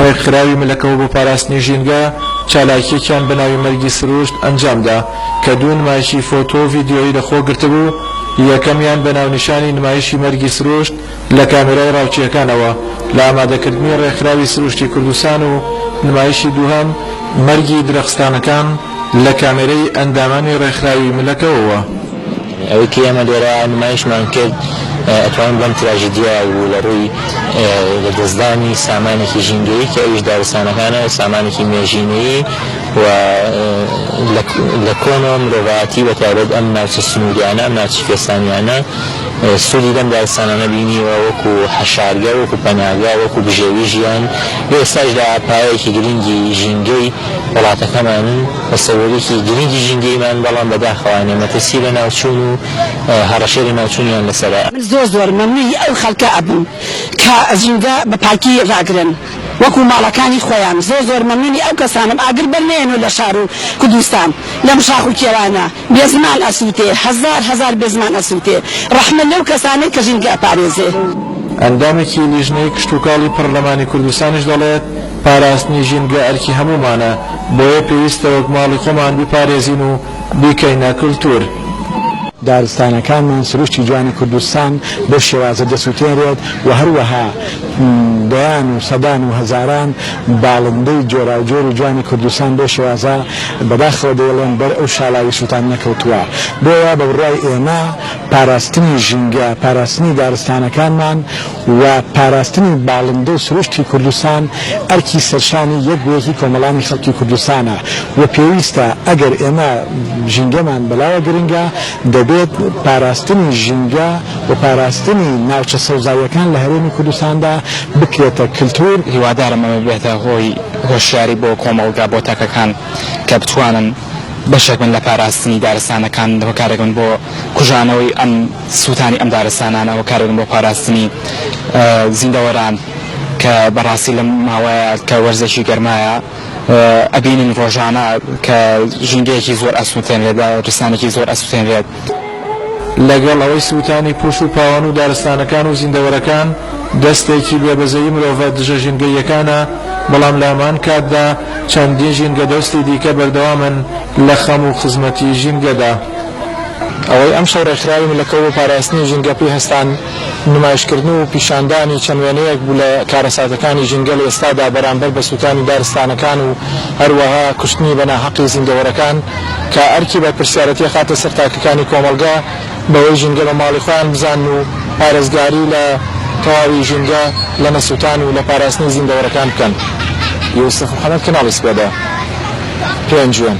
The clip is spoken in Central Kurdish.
ڕێکخراوی ملەکەوە بۆ پاراستنی ژینگە چالاکیەکیان بە ناوی مەرگی سروشت ئەنجامدا کە دوو نمایشی فۆتۆ و ڤیدیۆیی لەخۆ گرتبوو. یەکەمیان بە ناونیشانی نمایشی مەرگی سروشت لە کامێرای ڕاوچیەکانەوە لە ئامادەکردنی ڕێکخراوی سروشتی کوردستان و نمایشی دووهەم مەرگی درەخستانەکان لە کامێرەی ئەندامانی ڕێکخراوی ملەکەوەوە. ئەوەی کە ئێمە لێرە نمایشمان کرد ئەتوانین بەم تراژیدیا و لە ڕووی لەدەستدانی سامانێکی ژینگەیی کە ئەویش دارستانەکانە سامانێکی مێژینەیی و لە کۆنەوە مرۆڤایەتی بە تایبەت ئەم ناوچە سنووریانە ئەم ناوچە کوێستانیانە سوودی لەم دارستانانە بینیوە وەکو حەشارگە وەکو پەناهگا وەکو بژێوی ژیان لە ئێستاشدا پایەیەکی گرنگی ژینگەی وڵاتەکەمانن بە سەوەرێکی گرنگی ژینگەیمان بەڵام بەداخەوانێ مەترسی لە ناوچوون و هەڕەشەی لە ناوچوونیان لەسەرا. من زۆر مەمنووی ئەو خەڵکە ئەبووم کە ژینگە بە پاکی ڕاگرن وەکو ماڵەکانی خۆیان. زۆر مەمنونی ئەو کەسانم ئاگر بەرنێنەوە لە شار و کوردستان لەم شاخ و کێوانە بێزمان ئەسووتێ هەزار بێزمان ئەسووتێ ڕەحمە لەو کەسانەی کە ژینگە ئەپارێزێ. ئەندامێکی لیژنەی کشتتوکاڵی پەرلەمانی کوردستانیش دەڵێت پاراستنی ژینگە ئەرکی هەمومانە بۆیە پێویستە وەک ماڵی خۆمان بپارێزین و بیکەینە کولتور. دارستانەکانمان سروشتی جوانی کوردستان بە شێوازە دەسووتێنرێت و هەروەها دەیان و سەدان و هەزاران باڵندەی جۆراوجۆر و جوانی کوردستان بە شێوازە بەداخەوە دەیڵێن بەر ئەو شاڵاوی سووتان نەکەوتووە. بۆیە بە بڕای ئێمە پاراستنی ژینگە پاراستنی دارستانەکانمان و پاراستنی باڵندە و سروشتی کوردستان ئەرکی سەرشانی یەک بۆیەکی کۆمەڵانی خەڵکی کوردستانە و پێویستە ئەگەر ئێمە ژینگەمان بەلاوە گرنگە دەبێت پاراستنی ژینگە و پاراستنی ناوچە سەوزاویەکان لە هەرێمی کوردستاندا بکرێتە کلتور. هیوادارم ئەمە بێتە هۆی هۆشیاری بۆ کۆمەڵگا بۆ تاکەکان کە بتوانن بەشێک من لە پاراستنی دارستانەکان هۆکارێکن بۆ کوژانەوەی ئەم سووتانی ئەم دارستانانە هۆکارێکن بۆ پاراستنی زیندەوەران کە بەڕاستی لە ماوەیە کە وەرزشی گەرمایە ئەبینین ڕۆژانە کە ژینگەیەکی زۆر ئەسووتێنرێت ڕستانێکی زۆر ئەسووتێنرێت. لەگەڵ ئەوەی سووتانی پوش و پاوان و دارستانەکان و زیندەوەرەکان دەستێکی بێبەزەیی مرۆڤە دژە ژینگەیەکانە، بەڵام لە هەمان کاتدا چەندین ژینگە دەستی دیکە بەردەوامن لە خەم و خزمەتی ژینگەدا. ئەوەی ئەم شەو ڕێکخراوی ملەکەوە بۆ پاراستنی ژینگە پێی هەستان نمایشکردن و پیشاندانی چەند وێنەیەک بوو لە کارەساتەکانی ژینگە لە ئێستادا بەرامبەر بە سووتانی دارستانەکان و هەروەها کوشتنی بە ناحەقی زیندەوەرەکان کە ئەرکی بە پرسیارەتی خاتە سەر تاکەکانی کۆمەڵگا بەوەی ژینگە لە ماڵی خۆیان بزان و پارێزگاری لە تەواوی ژینگە لە نەسووتان و لە پاراستنی زیندەوەرەکان بکەن. یوسف محەممەد کەناڵی سپێدا، پێنج جوێن.